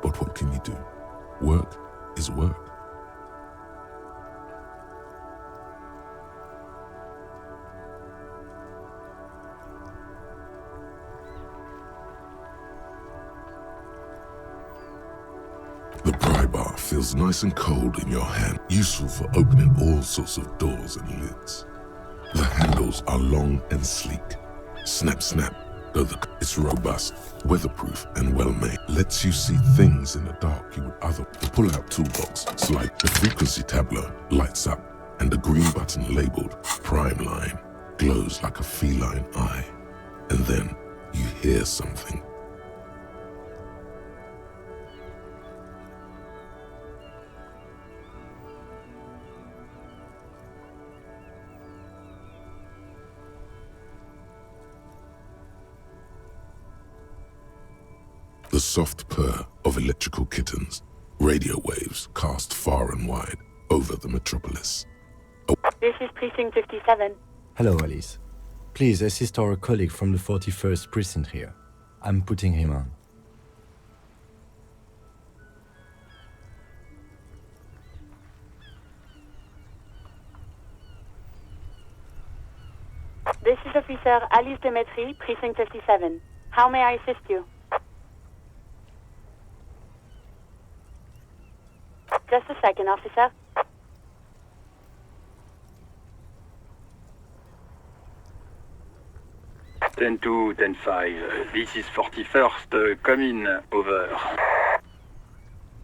Speaker 1: But what can you do? Work is work. The pry bar feels nice and cold in your hand, useful for opening all sorts of doors and lids. The handles are long and sleek. Snap, snap, though it's robust, weatherproof, and well-made. Lets you see things in the dark you would The pull-out toolbox slide. The frequency tableau lights up, and the green button labeled Prime Line glows like a feline eye. And then you hear something. The soft purr of electrical kittens, radio waves cast far and wide over the metropolis.
Speaker 10: This is Precinct 57.
Speaker 2: Hello, Alice. Please assist our colleague from the 41st precinct here. I'm putting him on.
Speaker 10: This is Officer Alice Demetri, Precinct 57. How may I assist you? Just a second, officer.
Speaker 11: Ten 2, 10 5. This is 41st. Come in. Over.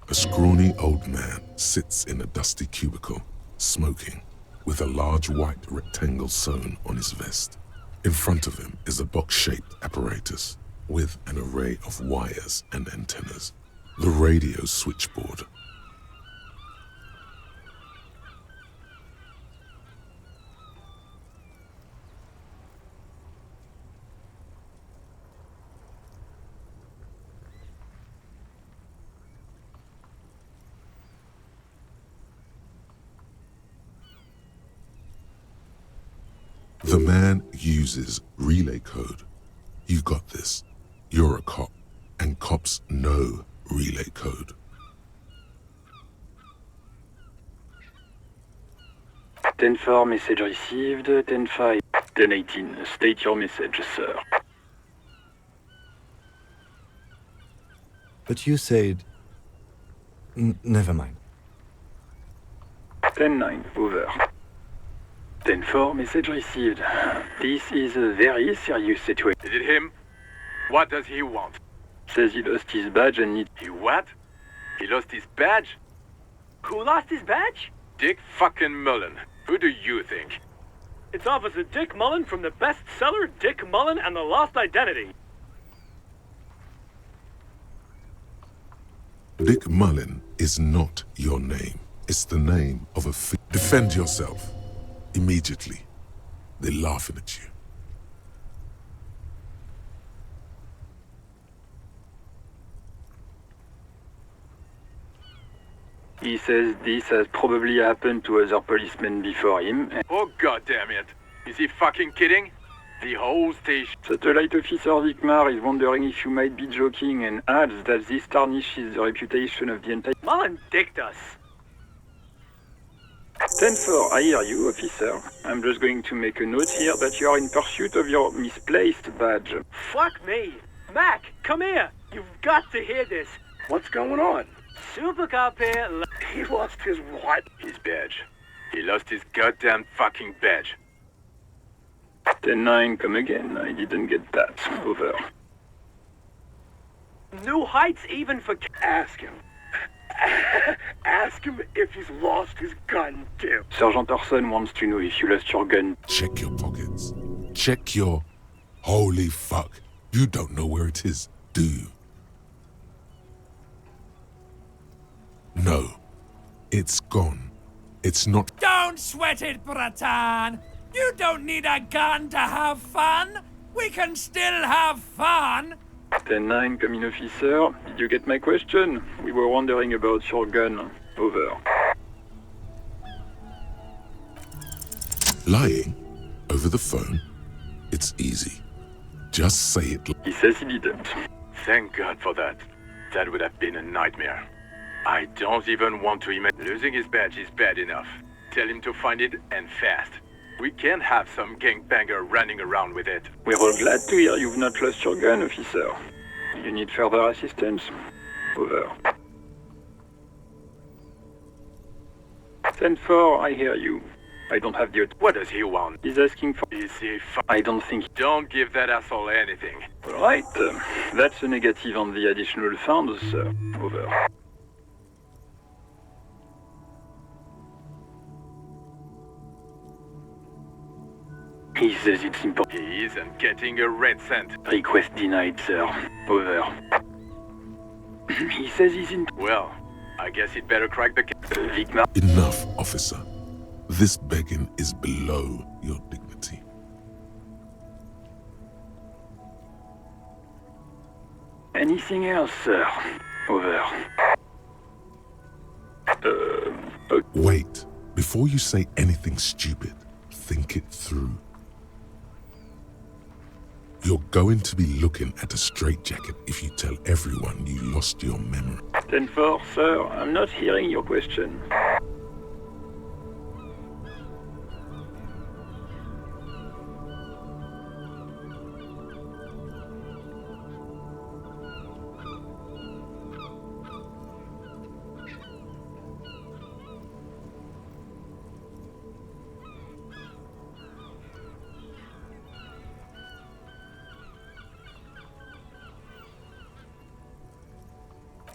Speaker 1: A scrawny old man sits in a dusty cubicle, smoking, with a large white rectangle sewn on his vest. In front of him is a box-shaped apparatus with an array of wires and antennas. The radio switchboard. The man uses relay code. You got this. You're a cop, and cops know relay code.
Speaker 11: Ten 4, message received. 10 5. 10 18. State your message, sir.
Speaker 2: But you said... never mind.
Speaker 11: 10 9. Over. 10 4, message received. This is a very serious situation.
Speaker 12: Is it him? What does he want?
Speaker 11: Says he lost his badge and needs...
Speaker 12: He what? He lost his badge?
Speaker 5: Who lost his badge?
Speaker 12: Dick fucking Mullen. Who do you think?
Speaker 5: It's Officer Dick Mullen from the bestseller Dick Mullen and the Lost Identity.
Speaker 1: Dick Mullen is not your name. It's the name of a Defend yourself. Immediately. They're laughing at you.
Speaker 11: He says this has probably happened to other policemen before him.
Speaker 12: Oh, goddamn it. Is he fucking kidding? The whole station...
Speaker 11: Satellite Officer Vikmar is wondering if you might be joking and adds that this tarnishes the reputation of the entire...
Speaker 5: Mullen dicked us.
Speaker 11: 10 4, I hear you, officer. I'm just going to make a note here that you are in pursuit of your misplaced badge.
Speaker 5: Fuck me. Mac, come here. You've got to hear this.
Speaker 12: What's going on?
Speaker 5: Super Cop here.
Speaker 12: He lost his what? His badge. He lost his goddamn fucking badge.
Speaker 11: 10 9, come again. I didn't get that. Over.
Speaker 5: New heights even for...
Speaker 12: Ask him. Ask him if he's lost his gun, too.
Speaker 11: Sergeant Orson wants to know if you lost your gun.
Speaker 1: Check your pockets. Check your... Holy fuck. You don't know where it is, do you? No. It's gone. It's not...
Speaker 5: Don't sweat it, Bratan. You don't need a gun to have fun. We can still have fun.
Speaker 11: 10-9, come in, officer. Did you get my question? We were wondering about your gun. Over.
Speaker 1: Lying? Over the phone? It's easy. Just say it.
Speaker 11: He says he didn't.
Speaker 12: Thank God for that. That would have been a nightmare. I don't even want to imagine. Losing his badge is bad enough. Tell him to find it, and fast. We can't have some gangbanger running around with it.
Speaker 11: We're all glad to hear you've not lost your gun, officer. You need further assistance? Over. 10-4, I hear you. I don't have the...
Speaker 12: What does he want?
Speaker 11: He's asking for...
Speaker 12: Is he
Speaker 11: I don't think...
Speaker 12: Don't give that asshole anything.
Speaker 11: Alright, that's a negative on the additional funds, sir. Over. He says it's important.
Speaker 12: He isn't getting a red cent.
Speaker 11: Request denied, sir. Over. He says he's in...
Speaker 12: Well, I guess he'd better crack the case.
Speaker 1: Enough, officer. This begging is below your dignity.
Speaker 11: Anything else, sir? Over.
Speaker 1: Wait. Before you say anything stupid, think it through. You're going to be looking at a straitjacket if you tell everyone you lost your memory.
Speaker 11: 10-4, sir. I'm not hearing your question.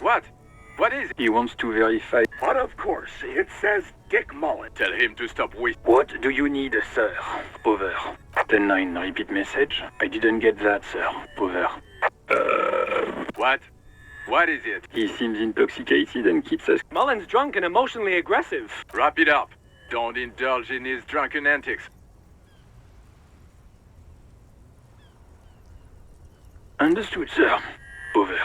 Speaker 12: What? What is it?
Speaker 11: He wants to verify.
Speaker 12: But of course, it says Dick Mullen. Tell him to stop wasting.
Speaker 11: What do you need, sir? Over. 10-9, repeat message. I didn't get that, sir. Over.
Speaker 12: What? What is it?
Speaker 11: He seems intoxicated and keeps us...
Speaker 13: Mullen's drunk and emotionally aggressive.
Speaker 12: Wrap it up. Don't indulge in his drunken antics.
Speaker 11: Understood, sir. Over.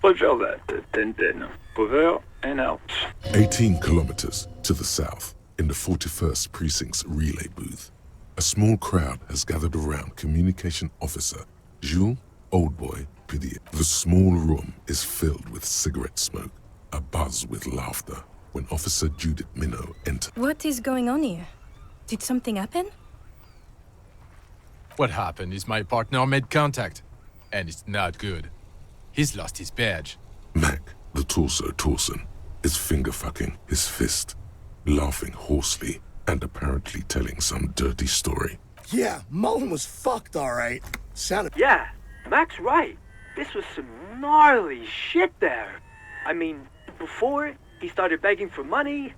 Speaker 11: Roger that. 10-10. Over and out.
Speaker 1: 18 kilometers to the south, in the 41st Precinct's relay booth, a small crowd has gathered around Communication Officer Jules Oldboy Pidier. The small room is filled with cigarette smoke, abuzz with laughter, when Officer Judith Minot enters.
Speaker 14: What is going on here? Did something happen?
Speaker 15: What happened is my partner made contact, and it's not good. He's lost his badge.
Speaker 1: Mac, the torso Torson, is finger-fucking his fist, laughing hoarsely and apparently telling some dirty story.
Speaker 16: Yeah, Mullen was fucked, all right. Sounded...
Speaker 13: Yeah, Mac's right. This was some gnarly shit there. I mean, before he started begging for money,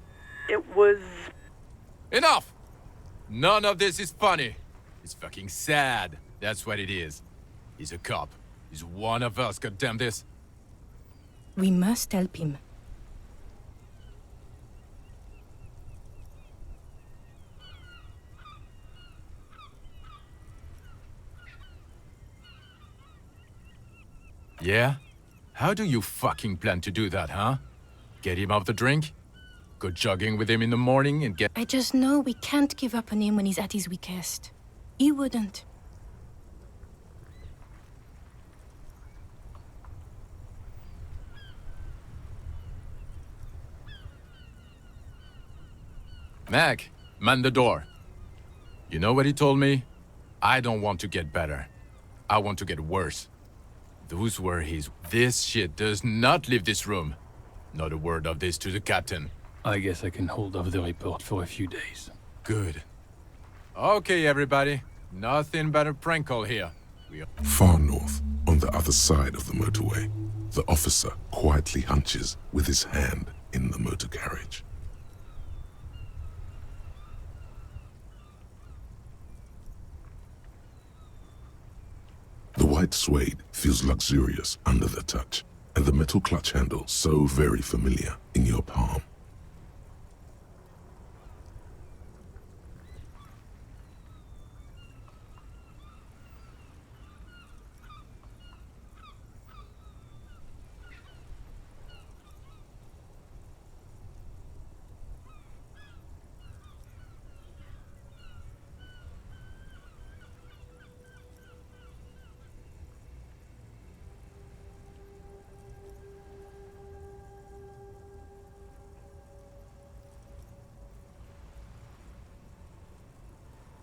Speaker 13: it was...
Speaker 15: Enough! None of this is funny. It's fucking sad. That's what it is. He's a cop. He's one of us, goddamn this.
Speaker 14: We must help him.
Speaker 15: Yeah? How do you fucking plan to do that, huh? Get him off the drink? Go jogging with him in the morning and get...
Speaker 14: I just know we can't give up on him when he's at his weakest. He wouldn't.
Speaker 15: Mac, man the door. You know what he told me? I don't want to get better. I want to get worse. Those were his... This shit does not leave this room. Not a word of this to the captain.
Speaker 17: I guess I can hold off the report for a few days.
Speaker 15: Good. Okay, everybody. Nothing but a prank call here.
Speaker 1: Far north, on the other side of the motorway, the officer quietly hunches with his hand in the motor carriage. The white suede feels luxurious under the touch, and the metal clutch handle so very familiar in your palm.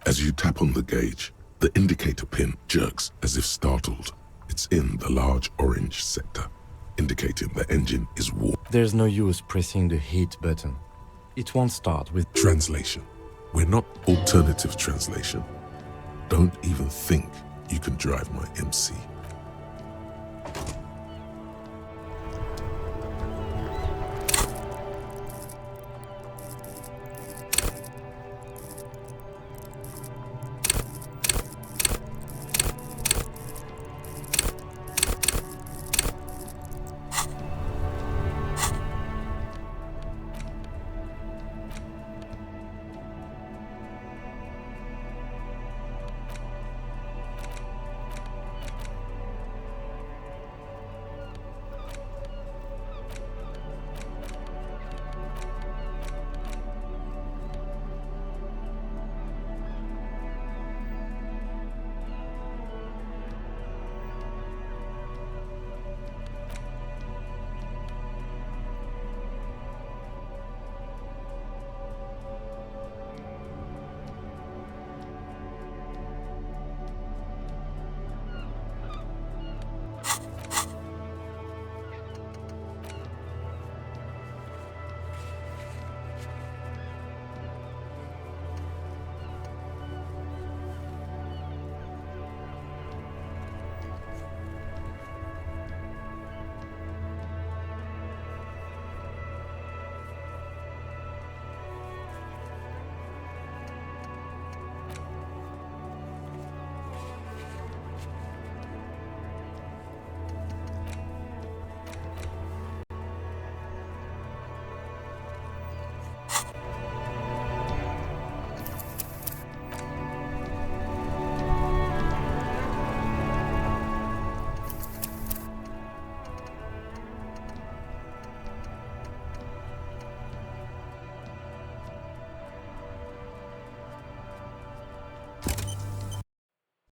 Speaker 1: As you tap on the gauge, the indicator pin jerks as if startled. It's in the large orange sector, indicating the engine is warm.
Speaker 2: There's no use pressing the heat button. It won't start with
Speaker 1: Translation. We're not alternative translation. Don't even think you can drive my MC.